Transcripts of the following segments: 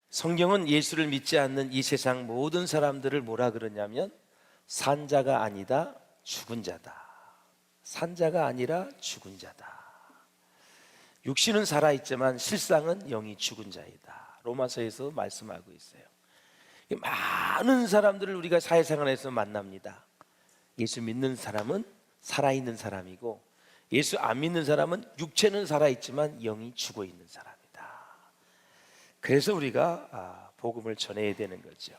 성경은 예수를 믿지 않는 이 세상 모든 사람들을 뭐라 그러냐면 산 자가 아니다 죽은 자다. 산 자가 아니라 죽은 자다. 육신은 살아있지만 실상은 영이 죽은 자이다. 로마서에서 말씀하고 있어요. 많은 사람들을 우리가 사회생활에서 만납니다. 예수 믿는 사람은 살아있는 사람이고, 예수 안 믿는 사람은 육체는 살아있지만 영이 죽어 있는 사람이다. 그래서 우리가 복음을 전해야 되는 거죠.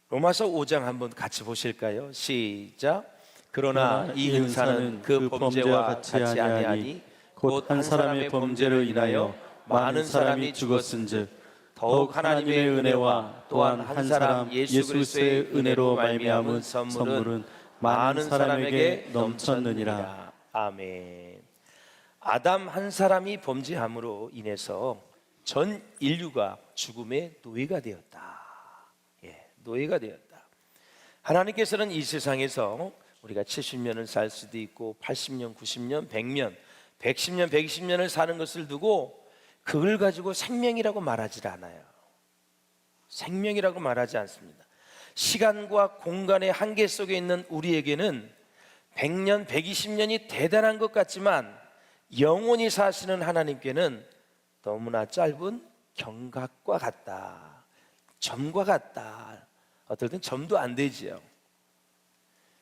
로마서 5장 한번 같이 보실까요? 시작. 그러나 이 형사는 그 범죄와 같이 아니하니 곧 한 사람의 범죄로 인하여 많은 사람이 죽었은즉 더욱 하나님의 은혜와 또한 한 사람 예수 그리스도의 은혜로 말미암은 선물은 많은 사람에게 넘쳤느니라. 아멘. 아담 한 사람이 범죄함으로 인해서 전 인류가 죽음의 노예가 되었다. 노예가 되었다. 하나님께서는 이 세상에서 우리가 70년을 살 수도 있고 80년, 90년, 100년, 110년, 120년을 사는 것을 두고 그걸 가지고 생명이라고 말하지 않아요. 생명이라고 말하지 않습니다. 시간과 공간의 한계 속에 있는 우리에게는 100년, 120년이 대단한 것 같지만 영원히 사시는 하나님께는 너무나 짧은 경각과 같다. 점과 같다. 어떨 땐 점도 안 되지요.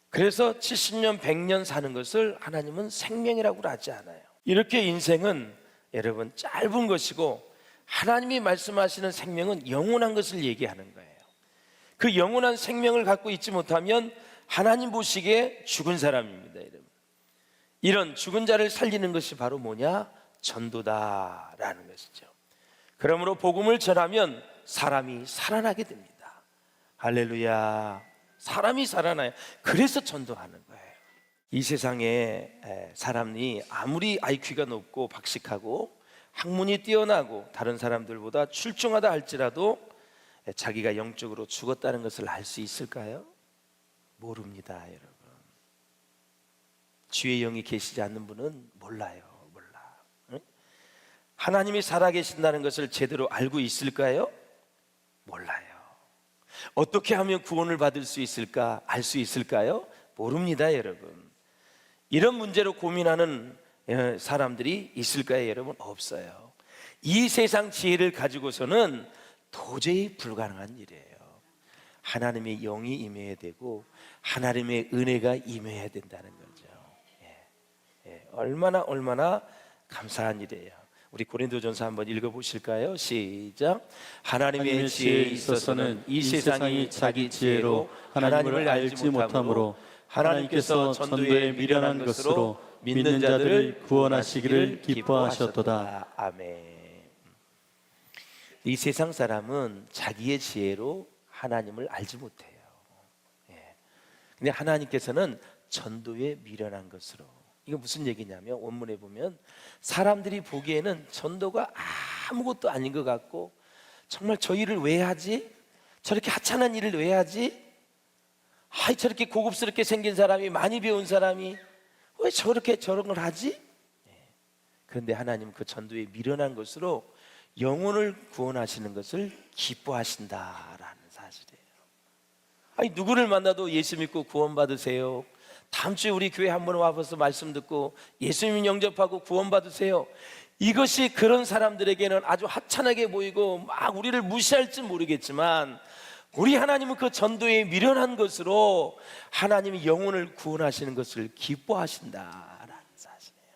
그래서 70년, 100년 사는 것을 하나님은 생명이라고 하지 않아요. 이렇게 인생은 여러분 짧은 것이고 하나님이 말씀하시는 생명은 영원한 것을 얘기하는 거예요. 그 영원한 생명을 갖고 있지 못하면 하나님 보시기에 죽은 사람입니다. 여러분. 이런 죽은 자를 살리는 것이 바로 뭐냐? 전도다라는 것이죠. 그러므로 복음을 전하면 사람이 살아나게 됩니다. 할렐루야. 사람이 살아나요. 그래서 전도하는 거예요. 이 세상에 사람이 아무리 IQ가 높고 박식하고 학문이 뛰어나고 다른 사람들보다 출중하다 할지라도 자기가 영적으로 죽었다는 것을 알 수 있을까요? 모릅니다, 여러분. 주의 영이 계시지 않는 분은 몰라요. 하나님이 살아계신다는 것을 제대로 알고 있을까요? 몰라요. 어떻게 하면 구원을 받을 수 있을까? 알 수 있을까요? 모릅니다, 여러분. 이런 문제로 고민하는 사람들이 있을까요, 여러분? 없어요. 이 세상 지혜를 가지고서는 도저히 불가능한 일이에요. 하나님의 영이 임해야 되고 하나님의 은혜가 임해야 된다는 거죠. 얼마나 감사한 일이에요. 우리 고린도전서 한번 읽어보실까요? 시작. 하나님의 지혜에 있어서는 이 세상이 자기 지혜로 하나님을 알지 못하므로 하나님께서 전도에 미련한 것으로 믿는 자들을 구원하시기를 기뻐하셨도다. 아멘. 이 세상 사람은 자기의 지혜로 하나님을 알지 못해요. 근데 하나님께서는 전도에 미련한 것으로. 이거 무슨 얘기냐면 원문에 보면 사람들이 보기에는 전도가 아무것도 아닌 것 같고 정말 저 일을 왜 하지? 저렇게 하찮은 일을 왜 하지? 저렇게 고급스럽게 생긴 사람이, 많이 배운 사람이 왜 저런 걸 하지? 그런데 하나님은 그 전도에 미련한 것으로 영혼을 구원하시는 것을 기뻐하신다라는 사실이에요. 누구를 만나도 예수 믿고 구원받으세요. 다음 주에 우리 교회 한번 와서 말씀 듣고 예수님 영접하고 구원받으세요. 이것이 그런 사람들에게는 아주 하찮게 보이고 막 우리를 무시할지 모르겠지만 우리 하나님은 그 전도에 미련한 것으로 하나님이 영혼을 구원하시는 것을 기뻐하신다라는 사실이에요.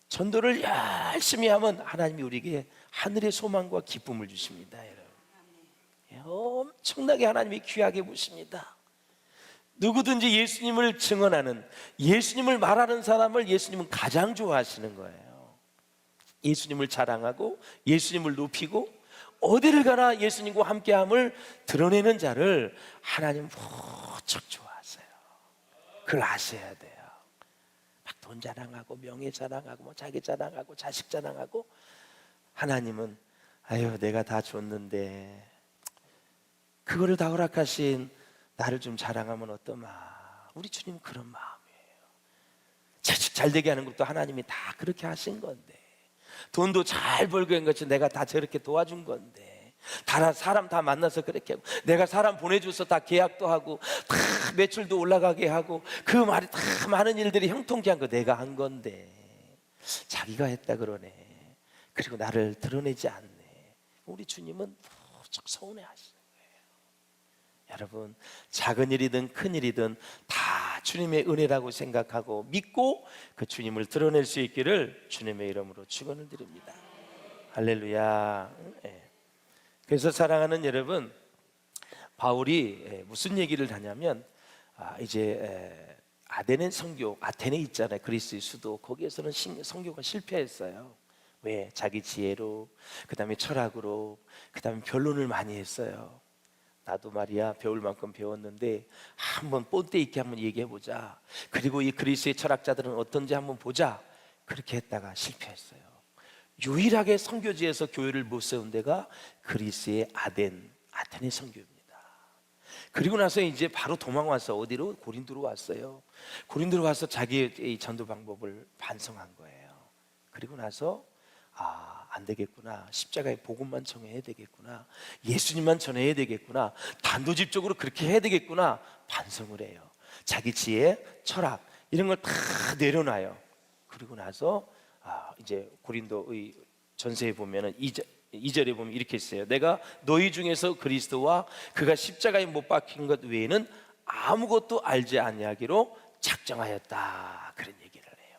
전도를 열심히 하면 하나님이 우리에게 하늘의 소망과 기쁨을 주십니다, 여러분. 엄청나게 하나님이 귀하게 보십니다. 누구든지 예수님을 증언하는, 예수님을 말하는 사람을 예수님은 가장 좋아하시는 거예요. 예수님을 자랑하고 예수님을 높이고 어디를 가나 예수님과 함께함을 드러내는 자를 하나님은 무척 좋아하세요. 그걸 아셔야 돼요. 막 돈 자랑하고 명예 자랑하고 뭐 자기 자랑하고 자식 자랑하고 하나님은 아유 내가 다 줬는데 그거를 다 허락하신 나를 좀 자랑하면 어떠마. 우리 주님은 그런 마음이에요. 자식 잘 되게 하는 것도 하나님이 다 그렇게 하신 건데, 돈도 잘 벌게 한 것이 내가 다 저렇게 도와준 건데, 사람 다 만나서 그렇게 하고, 내가 사람 보내줘서 다 계약도 하고, 다 매출도 올라가게 하고, 그 말이 다 많은 일들이 형통케 한 거 내가 한 건데 자기가 했다 그러네. 그리고 나를 드러내지 않네. 우리 주님은 무척 서운해하시는 거예요. 여러분, 작은 일이든 큰 일이든 다 주님의 은혜라고 생각하고 믿고 그 주님을 드러낼 수 있기를 주님의 이름으로 축원을 드립니다. 할렐루야. 그래서 사랑하는 여러분, 바울이 무슨 얘기를 하냐면, 이제 아테네 선교, 아테네 있잖아요, 그리스의 수도. 거기에서는 선교가 실패했어요. 왜? 자기 지혜로, 그 다음에 철학으로, 그 다음에 변론을 많이 했어요. 나도 말이야 배울 만큼 배웠는데 한번 본때 있게 한번 얘기해보자, 그리고 이 그리스의 철학자들은 어떤지 한번 보자, 그렇게 했다가 실패했어요. 유일하게 선교지에서 교회를 못 세운 데가 그리스의 아테네 선교입니다. 그리고 나서 이제 바로 도망와서 어디로? 고린도로 왔어요. 고린도로 와서 자기의 전도 방법을 반성한 거예요. 그리고 나서 안 되겠구나, 십자가의 복음만 전해야 되겠구나, 예수님만 전해야 되겠구나, 단도직적으로 그렇게 해야 되겠구나 반성을 해요. 자기 지혜, 철학 이런 걸 다 내려놔요. 그리고 나서 이제 고린도의 전서에 보면은 2절에 보면 이렇게 써요. 내가 너희 중에서 그리스도와 그가 십자가에 못 박힌 것 외에는 아무것도 알지 아니하기로 작정하였다, 그런 얘기를 해요.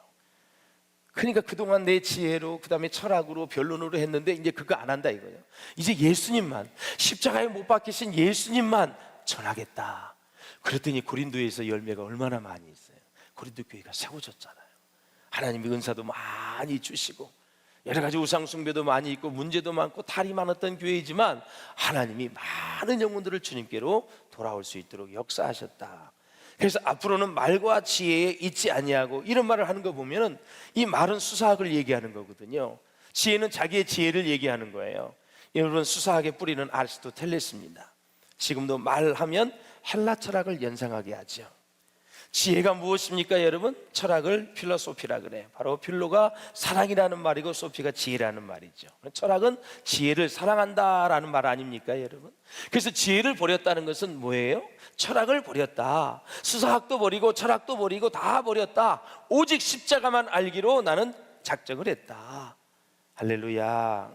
그러니까 그동안 내 지혜로, 그 다음에 철학으로, 변론으로 했는데 이제 그거 안 한다 이거예요. 이제 예수님만, 십자가에 못 박히신 예수님만 전하겠다. 그랬더니 고린도에서 열매가 얼마나 많이 있어요. 고린도 교회가 세워졌잖아요. 하나님의 은사도 많이 주시고 여러 가지 우상 숭배도 많이 있고 문제도 많고 탈이 많았던 교회이지만 하나님이 많은 영혼들을 주님께로 돌아올 수 있도록 역사하셨다. 그래서 앞으로는 말과 지혜에 있지 아니하고, 이런 말을 하는 거 보면은 이 말은 수사학을 얘기하는 거거든요. 지혜는 자기의 지혜를 얘기하는 거예요. 여러분, 수사학의 뿌리는 아리스토텔레스입니다. 지금도 말하면 헬라 철학을 연상하게 하죠. 지혜가 무엇입니까 여러분? 철학을 필로소피라 그래요. 바로 필로가 사랑이라는 말이고 소피가 지혜라는 말이죠. 철학은 지혜를 사랑한다라는 말 아닙니까 여러분? 그래서 지혜를 버렸다는 것은 뭐예요? 철학을 버렸다. 수사학도 버리고 철학도 버리고 다 버렸다. 오직 십자가만 알기로 나는 작정을 했다. 할렐루야.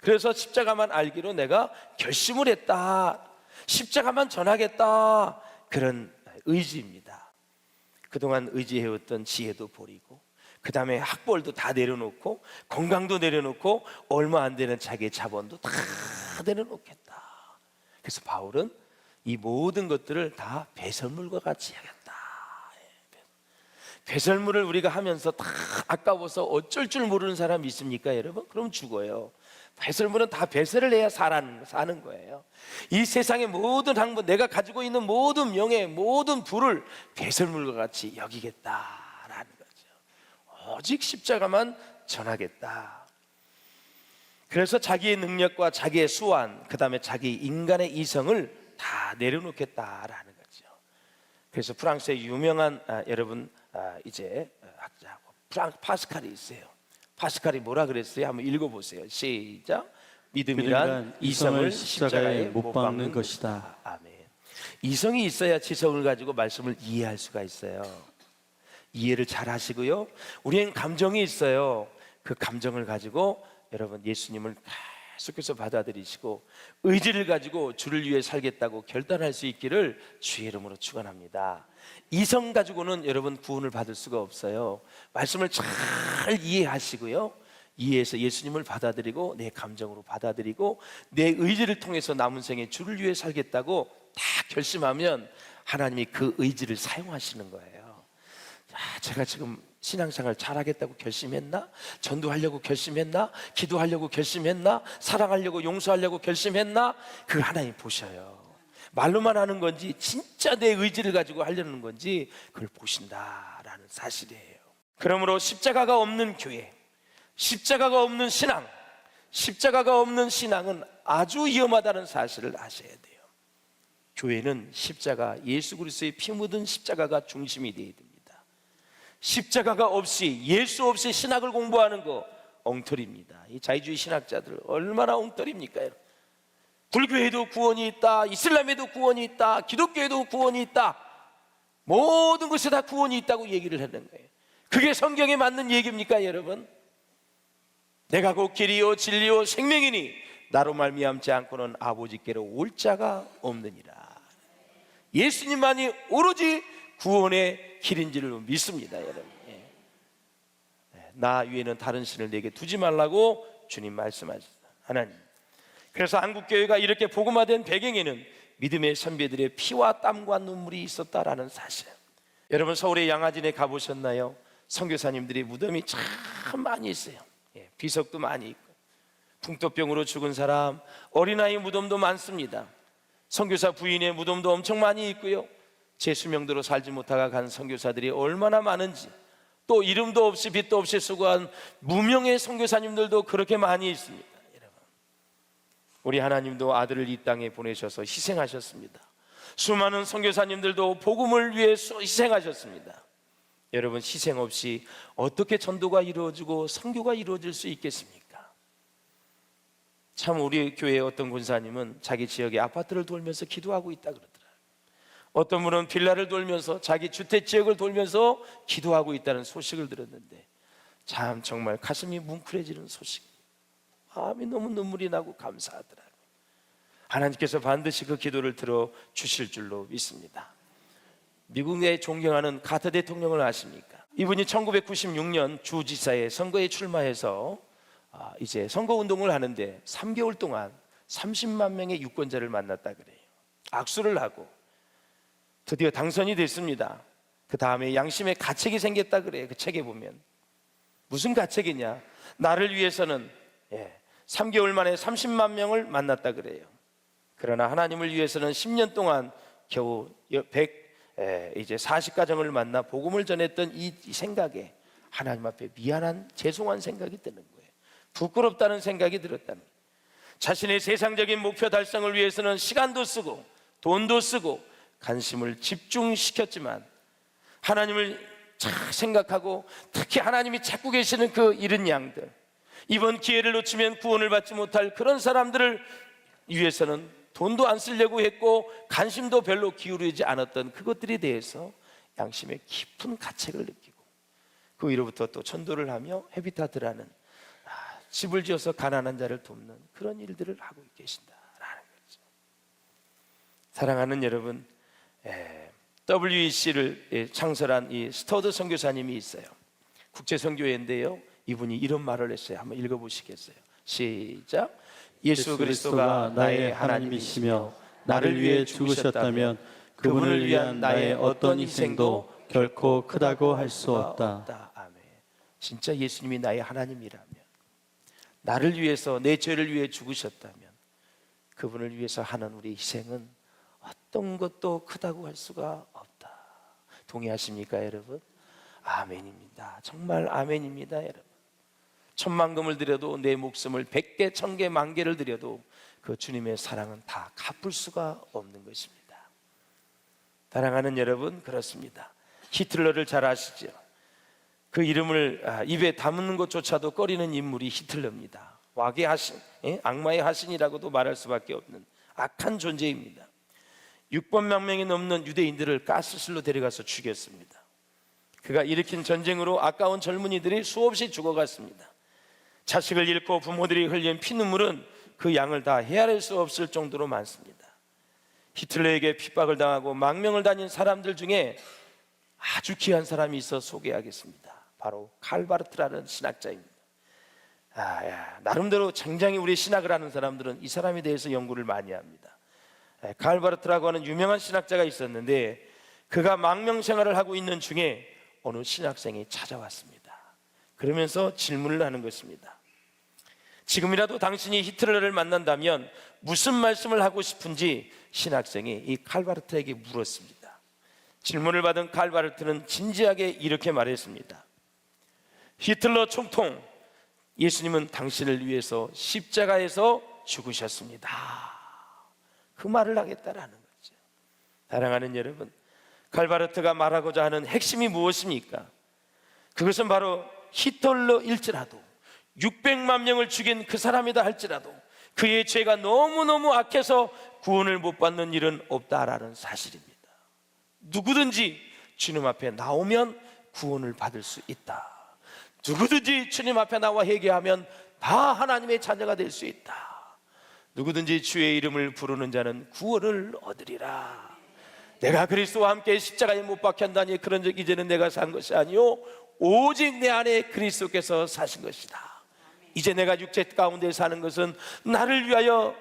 그래서 십자가만 알기로 내가 결심을 했다. 십자가만 전하겠다. 그런 의지입니다. 그동안 의지해왔던 지혜도 버리고, 그 다음에 학벌도 다 내려놓고, 건강도 내려놓고, 얼마 안 되는 자기의 자본도 다 내려놓겠다. 그래서 바울은 이 모든 것들을 다 배설물과 같이 하겠다. 배설물을 우리가 하면서 다 아까워서 어쩔 줄 모르는 사람이 있습니까 여러분? 그럼 죽어요. 배설물은 다 배설을 해야 사는 거예요. 이 세상의 모든 학문, 내가 가지고 있는 모든 명예, 모든 부를 배설물과 같이 여기겠다라는 거죠. 오직 십자가만 전하겠다. 그래서 자기의 능력과 자기의 수완, 그 다음에 자기 인간의 이성을 다 내려놓겠다라는 거죠. 그래서 프랑스의 유명한 여러분 이제 학자 파스칼이 있어요. 파스칼이 뭐라 그랬어요? 한번 읽어보세요. 시작. 믿음이란 이성을 십자가에 못 박는 것이다. 아멘. 이성이 있어야 지성을 가지고 말씀을 이해할 수가 있어요. 이해를 잘 하시고요. 우리는 감정이 있어요. 그 감정을 가지고 여러분 예수님을 계속해서 받아들이시고 의지를 가지고 주를 위해 살겠다고 결단할 수 있기를 주의 이름으로 축원합니다. 이성 가지고는 여러분 구원을 받을 수가 없어요. 말씀을 잘 이해하시고요, 이해해서 예수님을 받아들이고 내 감정으로 받아들이고 내 의지를 통해서 남은 생에 주를 위해 살겠다고 다 결심하면 하나님이 그 의지를 사용하시는 거예요. 제가 지금 신앙생활 잘하겠다고 결심했나? 전도하려고 결심했나? 기도하려고 결심했나? 사랑하려고 용서하려고 결심했나? 그걸 하나님 보셔요. 말로만 하는 건지 진짜 내 의지를 가지고 하려는 건지 그걸 보신다라는 사실이에요. 그러므로 십자가가 없는 교회, 십자가가 없는 신앙, 십자가가 없는 신앙은 아주 위험하다는 사실을 아셔야 돼요. 교회는 십자가, 예수 그리스도의 피 묻은 십자가가 중심이 되어야 됩니다. 십자가가 없이, 예수 없이 신학을 공부하는 거 엉터리입니다. 이 자유주의 신학자들 얼마나 엉터리입니까? 불교에도 구원이 있다, 이슬람에도 구원이 있다, 기독교에도 구원이 있다, 모든 것에 다 구원이 있다고 얘기를 하는 거예요. 그게 성경에 맞는 얘기입니까, 여러분? 내가 곧 길이요 진리요 생명이니 나로 말미암지 않고는 아버지께로 올 자가 없느니라. 예수님만이 오로지 구원의 길인 줄로 믿습니다, 여러분. 나 위에는 다른 신을 내게 두지 말라고 주님 말씀하셨다, 하나님. 그래서 한국교회가 이렇게 복음화된 배경에는 믿음의 선배들의 피와 땀과 눈물이 있었다라는 사실. 여러분, 서울의 양화진에 가보셨나요? 선교사님들의 무덤이 참 많이 있어요. 비석도 많이 있고, 풍토병으로 죽은 사람, 어린아이 무덤도 많습니다. 선교사 부인의 무덤도 엄청 많이 있고요. 제 수명대로 살지 못하고 간 선교사들이 얼마나 많은지, 또 이름도 없이 빛도 없이 수고한 무명의 선교사님들도 그렇게 많이 있습니다. 여러분, 우리 하나님도 아들을 이 땅에 보내셔서 희생하셨습니다. 수많은 선교사님들도 복음을 위해 희생하셨습니다. 여러분, 희생 없이 어떻게 전도가 이루어지고 선교가 이루어질 수 있겠습니까? 참, 우리 교회의 어떤 권사님은 자기 지역의 아파트를 돌면서 기도하고 있다 그러더라고요. 어떤 분은 빌라를 돌면서 자기 주택 지역을 돌면서 기도하고 있다는 소식을 들었는데, 참 정말 가슴이 뭉클해지는 소식, 마음이 너무 눈물이 나고 감사하더라고요. 하나님께서 반드시 그 기도를 들어 주실 줄로 믿습니다. 미국의 존경하는 카터 대통령을 아십니까? 이분이 1996년 주지사의 선거에 출마해서 이제 선거운동을 하는데 3개월 동안 30만 명의 유권자를 만났다 그래요. 악수를 하고 드디어 당선이 됐습니다. 그 다음에 양심의 가책이 생겼다 그래요. 그 책에 보면 무슨 가책이냐, 나를 위해서는 3개월 만에 30만 명을 만났다 그래요. 그러나 하나님을 위해서는 10년 동안 겨우 40가정을 만나 복음을 전했던 이 생각에 하나님 앞에 미안한, 죄송한 생각이 드는 거예요. 부끄럽다는 생각이 들었다는 거예요. 자신의 세상적인 목표 달성을 위해서는 시간도 쓰고 돈도 쓰고 관심을 집중시켰지만, 하나님을 잘 생각하고 특히 하나님이 찾고 계시는 그 잃은 양들, 이번 기회를 놓치면 구원을 받지 못할 그런 사람들을 위해서는 돈도 안 쓰려고 했고 관심도 별로 기울이지 않았던 그것들에 대해서 양심의 깊은 가책을 느끼고, 그 위로부터 또 전도를 하며 헤비타트라는 집을 지어서 가난한 자를 돕는 그런 일들을 하고 계신다라는 거죠. 사랑하는 여러분, WEC를 창설한 이 스터드 선교사님이 있어요. 국제선교회인데요, 이분이 이런 말을 했어요. 한번 읽어보시겠어요? 시작. 예수 그리스도가 나의 하나님이시며 나를 위해 죽으셨다면 그분을 위한 나의 어떤 희생도 결코 크다고 할 수 없다. 아멘. 진짜 예수님이 나의 하나님이라면, 나를 위해서, 내 죄를 위해 죽으셨다면, 그분을 위해서 하는 우리 희생은 어떤 것도 크다고 할 수가 없다. 동의하십니까, 여러분? 아멘입니다. 정말 아멘입니다, 여러분. 천만금을 드려도, 내 목숨을 100개, 1000개, 10,000개를 드려도 그 주님의 사랑은 다 갚을 수가 없는 것입니다. 사랑하는 여러분, 그렇습니다. 히틀러를 잘 아시죠? 그 이름을 입에 담는 것조차도 꺼리는 인물이 히틀러입니다. 왕의 하신, 악마의 하신이라고도 말할 수밖에 없는 악한 존재입니다. 600만 명이 넘는 유대인들을 가스실로 데려가서 죽였습니다. 그가 일으킨 전쟁으로 아까운 젊은이들이 수없이 죽어갔습니다. 자식을 잃고 부모들이 흘린 피눈물은 그 양을 다 헤아릴 수 없을 정도로 많습니다. 히틀러에게 핍박을 당하고 망명을 다닌 사람들 중에 아주 귀한 사람이 있어 소개하겠습니다. 바로 칼바르트라는 신학자입니다. 나름대로 굉장히 우리 신학을 하는 사람들은 이 사람에 대해서 연구를 많이 합니다. 칼바르트라고 하는 유명한 신학자가 있었는데, 그가 망명 생활을 하고 있는 중에 어느 신학생이 찾아왔습니다. 그러면서 질문을 하는 것입니다. 지금이라도 당신이 히틀러를 만난다면 무슨 말씀을 하고 싶은지 신학생이 이 칼바르트에게 물었습니다. 질문을 받은 칼바르트는 진지하게 이렇게 말했습니다. 히틀러 총통, 예수님은 당신을 위해서 십자가에서 죽으셨습니다. 그 말을 하겠다라는 거죠. 사랑하는 여러분, 칼바르트가 말하고자 하는 핵심이 무엇입니까? 그것은 바로 히틀러일지라도, 600만 명을 죽인 그 사람이다 할지라도, 그의 죄가 너무너무 악해서 구원을 못 받는 일은 없다라는 사실입니다. 누구든지 주님 앞에 나오면 구원을 받을 수 있다. 누구든지 주님 앞에 나와 회개하면 다 하나님의 자녀가 될 수 있다. 누구든지 주의 이름을 부르는 자는 구원을 얻으리라. 내가 그리스도와 함께 십자가에 못 박혔다니 그런 적 이제는 내가 산 것이 아니요 오직 내 안에 그리스도께서 사신 것이다. 이제 내가 육체 가운데 사는 것은 나를 위하여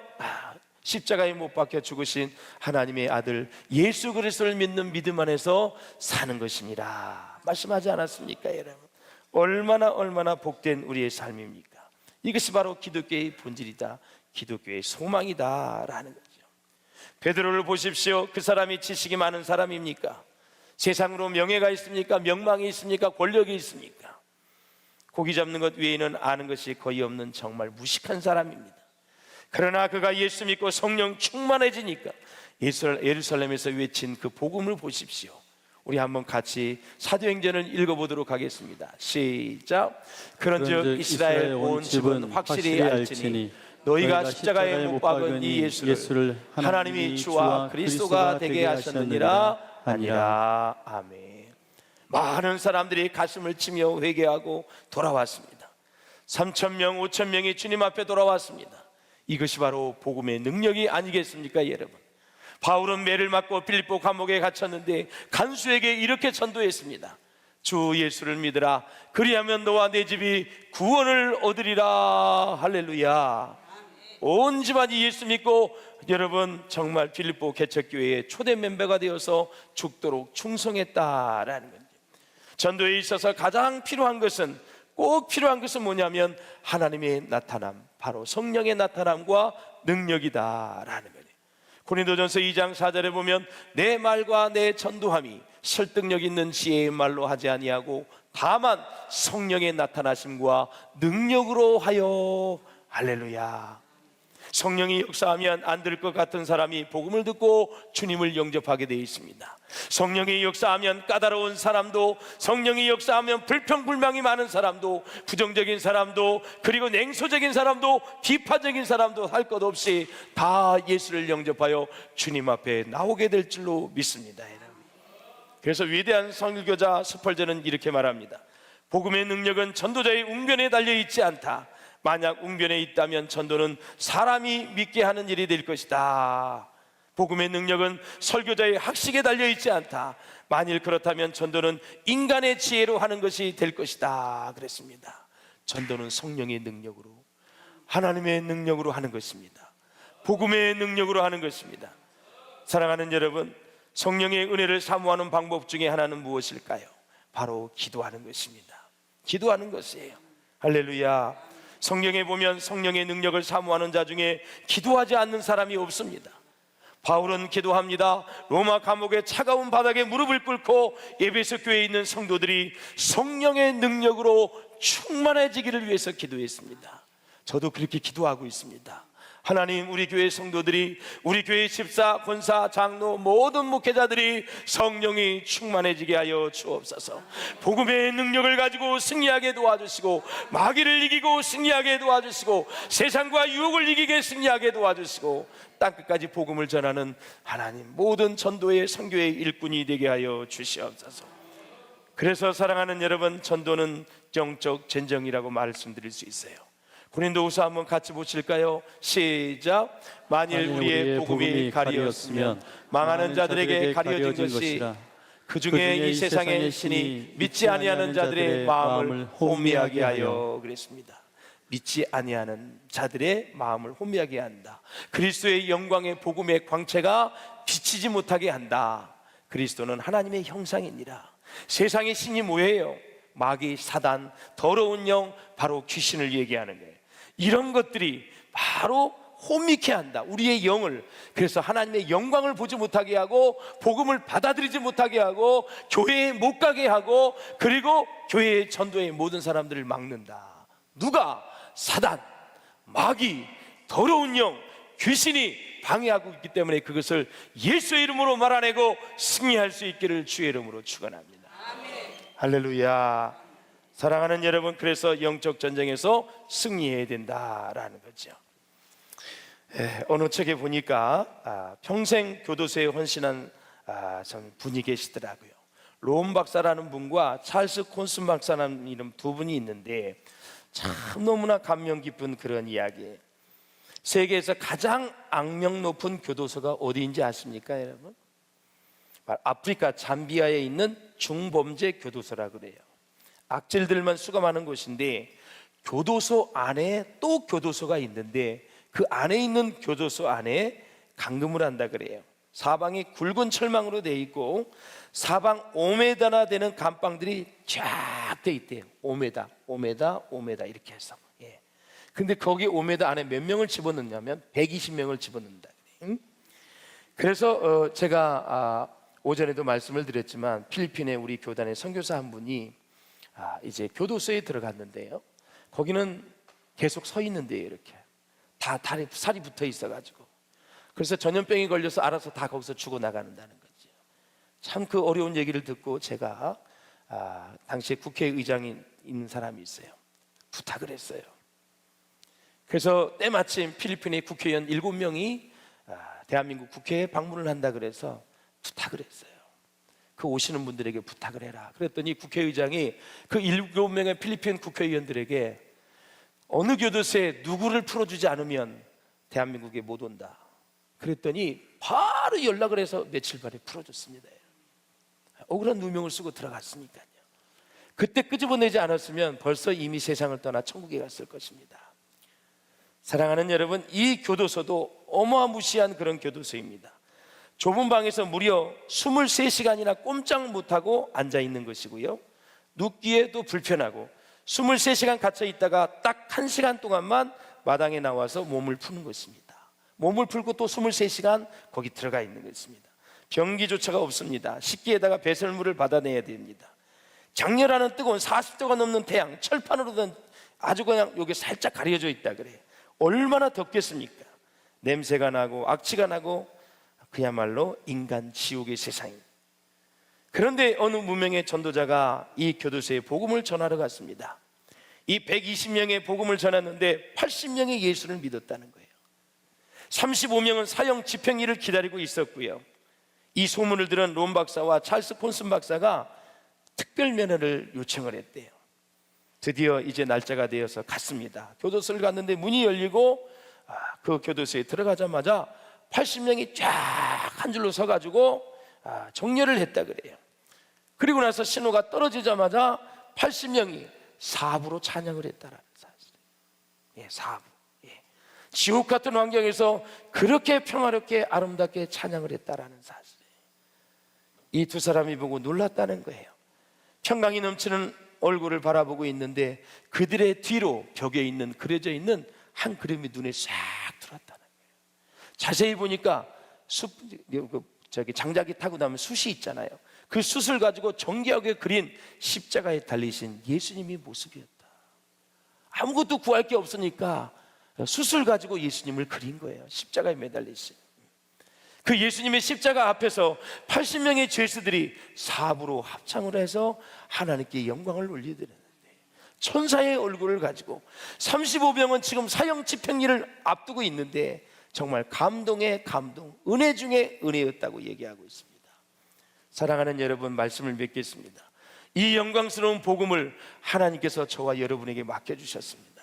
십자가에 못 박혀 죽으신 하나님의 아들 예수 그리스도를 믿는 믿음 안에서 사는 것입니다. 말씀하지 않았습니까, 여러분? 얼마나 복된 우리의 삶입니까? 이것이 바로 기독교의 본질이다, 기독교의 소망이다라는 거죠. 베드로를 보십시오. 그 사람이 지식이 많은 사람입니까? 세상으로 명예가 있습니까? 명망이 있습니까? 권력이 있습니까? 고기 잡는 것 외에는 아는 것이 거의 없는 정말 무식한 사람입니다. 그러나 그가 예수 믿고 성령 충만해지니까 예루살렘에서 외친 그 복음을 보십시오. 우리 한번 같이 사도행전을 읽어보도록 하겠습니다. 시작. 그런즉 이스라엘 온 집은 확실히 알지니 너희가 십자가에 못 박은 이 예수를 하나님이 주와 그리스도가 되게 하셨느니라 하니라. 아멘. 많은 사람들이 가슴을 치며 회개하고 돌아왔습니다. 3,000명 5,000명이 주님 앞에 돌아왔습니다. 이것이 바로 복음의 능력이 아니겠습니까, 여러분? 바울은 매를 맞고 빌립보 감옥에 갇혔는데 간수에게 이렇게 전도했습니다. 주 예수를 믿으라. 그리하면 너와 내 집이 구원을 얻으리라. 할렐루야. 온 집안이 예수 믿고 여러분 정말 빌립보 개척교회의 초대 멤버가 되어서 죽도록 충성했다라는 거죠. 전도에 있어서 가장 필요한 것은 꼭 필요한 것은 뭐냐면 하나님의 나타남, 바로 성령의 나타남과 능력이다라는 거예요. 고린도전서 2장 4절에 보면 내 말과 내 전도함이 설득력 있는 지혜의 말로 하지 아니하고 다만 성령의 나타나심과 능력으로 하여. 할렐루야. 성령이 역사하면 안 될 것 같은 사람이 복음을 듣고 주님을 영접하게 되어 있습니다. 성령이 역사하면 까다로운 사람도, 성령이 역사하면 불평불만이 많은 사람도, 부정적인 사람도, 그리고 냉소적인 사람도, 비판적인 사람도 할 것 없이 다 예수를 영접하여 주님 앞에 나오게 될 줄로 믿습니다. 그래서 위대한 선교자 스펄전은 이렇게 말합니다. 복음의 능력은 전도자의 웅변에 달려있지 않다. 만약 웅변에 있다면 전도는 사람이 믿게 하는 일이 될 것이다. 복음의 능력은 설교자의 학식에 달려있지 않다. 만일 그렇다면 전도는 인간의 지혜로 하는 것이 될 것이다 그랬습니다. 전도는 성령의 능력으로, 하나님의 능력으로 하는 것입니다. 복음의 능력으로 하는 것입니다. 사랑하는 여러분, 성령의 은혜를 사모하는 방법 중에 하나는 무엇일까요? 바로 기도하는 것입니다. 기도하는 것이에요. 할렐루야. 성경에 보면 성령의 능력을 사모하는 자 중에 기도하지 않는 사람이 없습니다. 바울은 기도합니다. 로마 감옥의 차가운 바닥에 무릎을 꿇고 에베소 교회에 있는 성도들이 성령의 능력으로 충만해지기를 위해서 기도했습니다. 저도 그렇게 기도하고 있습니다. 하나님, 우리 교회 성도들이, 우리 교회 집사, 권사, 장로, 모든 목회자들이 성령이 충만해지게 하여 주옵소서. 복음의 능력을 가지고 승리하게 도와주시고, 마귀를 이기고 승리하게 도와주시고, 세상과 유혹을 이기게 승리하게 도와주시고, 땅끝까지 복음을 전하는 하나님 모든 전도의 선교의 일꾼이 되게 하여 주시옵소서. 그래서 사랑하는 여러분, 전도는 영적 전쟁이라고 말씀드릴 수 있어요. 고린도후서 한번 같이 보실까요? 시작. 만일 우리의 복음이 가리었으면 망하는 자들에게 가려진 것이 그 중에 이 세상의 신이 믿지 아니하는 자들의 마음을 혼미하게 하여. 그랬습니다. 믿지 아니하는 자들의 마음을 혼미하게 한다. 그리스도의 영광의 복음의 광채가 비치지 못하게 한다. 그리스도는 하나님의 형상이니라. 세상의 신이 뭐예요? 마귀, 사단, 더러운 영, 바로 귀신을 얘기하는 거예요. 이런 것들이 바로 혼미케 한다, 우리의 영을. 그래서 하나님의 영광을 보지 못하게 하고, 복음을 받아들이지 못하게 하고, 교회에 못 가게 하고, 그리고 교회의 전도의 모든 사람들을 막는다. 누가? 사단, 마귀, 더러운 영, 귀신이 방해하고 있기 때문에 그것을 예수의 이름으로 말아내고 승리할 수 있기를 주의 이름으로 축원합니다. 할렐루야. 사랑하는 여러분, 그래서 영적 전쟁에서 승리해야 된다라는 거죠. 어느 책에 보니까 평생 교도소에 헌신한 분이 계시더라고요. 롬 박사라는 분과 찰스 콘슨 박사라는 이름 두 분이 있는데 참 너무나 감명 깊은 그런 이야기예요. 세계에서 가장 악명 높은 교도소가 어디인지 아십니까, 여러분? 아프리카 잠비아에 있는 중범죄 교도소라 그래요. 악질들만 수감하는 곳인데 교도소 안에 또 교도소가 있는데 그 안에 있는 교도소 안에 감금을 한다 그래요. 사방이 굵은 철망으로 돼 있고 사방 5m나 되는 감방들이 쫙 돼 있대요. 5m 이렇게 해서. 근데 거기 5m 안에 몇 명을 집어넣냐면 120명을 집어넣는다. 그래서 제가 오전에도 말씀을 드렸지만 필리핀에 우리 교단의 선교사 한 분이 이제 교도소에 들어갔는데요. 거기는 계속 서 있는데요, 이렇게 다 다리 살이 붙어 있어가지고 그래서 전염병이 걸려서 알아서 다 거기서 죽어 나가는다는 거죠. 참 그 어려운 얘기를 듣고 제가 당시에 국회의장이 있는 사람이 있어요. 부탁을 했어요. 그래서 때마침 필리핀의 국회의원 7명이 대한민국 국회에 방문을 한다 그래서 부탁을 했어요. 그 오시는 분들에게 부탁을 해라. 그랬더니 국회의장이 그 7명의 필리핀 국회의원들에게 어느 교도소에 누구를 풀어주지 않으면 대한민국에 못 온다. 그랬더니 바로 연락을 해서 며칠 만에 풀어줬습니다. 억울한 누명을 쓰고 들어갔으니까요. 그때 끄집어내지 않았으면 벌써 이미 세상을 떠나 천국에 갔을 것입니다. 사랑하는 여러분, 이 교도소도 어마무시한 그런 교도소입니다. 좁은 방에서 무려 23시간이나 꼼짝 못하고 앉아있는 것이고요, 눕기에도 불편하고 23시간 갇혀 있다가 딱 1시간 동안만 마당에 나와서 몸을 푸는 것입니다. 몸을 풀고 또 23시간 거기 들어가 있는 것입니다. 변기조차가 없습니다. 식기에다가 배설물을 받아내야 됩니다. 장렬하는 뜨거운 40도가 넘는 태양, 철판으로든 아주 그냥 여기 살짝 가려져 있다 그래요. 얼마나 덥겠습니까? 냄새가 나고 악취가 나고 그야말로 인간 지옥의 세상입니다. 그런데 어느 무명의 전도자가 이 교도소에 복음을 전하러 갔습니다. 이 120명의 복음을 전했는데 80명이 예수를 믿었다는 거예요. 35명은 사형 집행일을 기다리고 있었고요. 이 소문을 들은 롬 박사와 찰스 콘슨 박사가 특별 면회를 요청을 했대요. 드디어 이제 날짜가 되어서 갔습니다. 교도소를 갔는데 문이 열리고 그 교도소에 들어가자마자 80명이 쫙 한 줄로 서가지고 정렬을 했다 그래요. 그리고 나서 신호가 떨어지자마자 80명이 사부로 찬양을 했다라는 사실. 사부. 지옥 같은 환경에서 그렇게 평화롭게 아름답게 찬양을 했다라는 사실. 이 두 사람이 보고 놀랐다는 거예요. 평강이 넘치는 얼굴을 바라보고 있는데 그들의 뒤로 벽에 있는 그려져 있는 한 그림이 눈에 싹 들어왔다는 거예요. 자세히 보니까 장작이 타고 나면 숯이 있잖아요. 그 숯을 가지고 정교하게 그린 십자가에 달리신 예수님의 모습이었다. 아무것도 구할 게 없으니까 숯을 가지고 예수님을 그린 거예요. 십자가에 매달리신 그 예수님의 십자가 앞에서 80명의 죄수들이 사부로 합창을 해서 하나님께 영광을 올려드렸는데 천사의 얼굴을 가지고 35명은 지금 사형 집행일을 앞두고 있는데 정말 감동의 감동, 은혜 중에 은혜였다고 얘기하고 있습니다. 사랑하는 여러분, 말씀을 맺겠습니다. 이 영광스러운 복음을 하나님께서 저와 여러분에게 맡겨주셨습니다.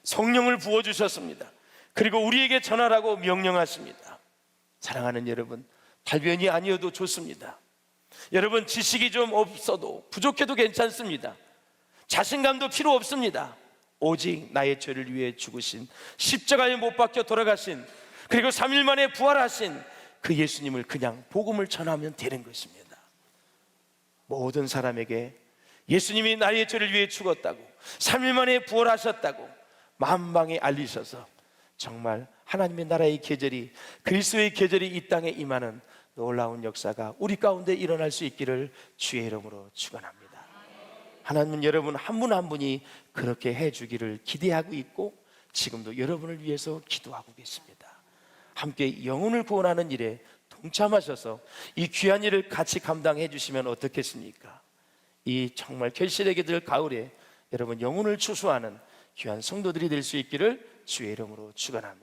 성령을 부어주셨습니다. 그리고 우리에게 전하라고 명령하십니다. 사랑하는 여러분, 달변이 아니어도 좋습니다. 여러분, 지식이 좀 없어도 부족해도 괜찮습니다. 자신감도 필요 없습니다. 오직 나의 죄를 위해 죽으신, 십자가에 못 박혀 돌아가신, 그리고 3일 만에 부활하신 그 예수님을 그냥 복음을 전하면 되는 것입니다. 모든 사람에게 예수님이 나의 죄를 위해 죽었다고, 3일 만에 부활하셨다고 만방에 알리셔서 정말 하나님의 나라의 계절이, 그리스도의 계절이 이 땅에 임하는 놀라운 역사가 우리 가운데 일어날 수 있기를 주의 이름으로 축원합니다. 하나님은 여러분 한 분 한 분이 그렇게 해주기를 기대하고 있고 지금도 여러분을 위해서 기도하고 계십니다. 함께 영혼을 구원하는 일에 동참하셔서 이 귀한 일을 같이 감당해 주시면 어떻겠습니까? 이 정말 결실에게 들 가을에 여러분 영혼을 추수하는 귀한 성도들이 될 수 있기를 주의 이름으로 축원합니다.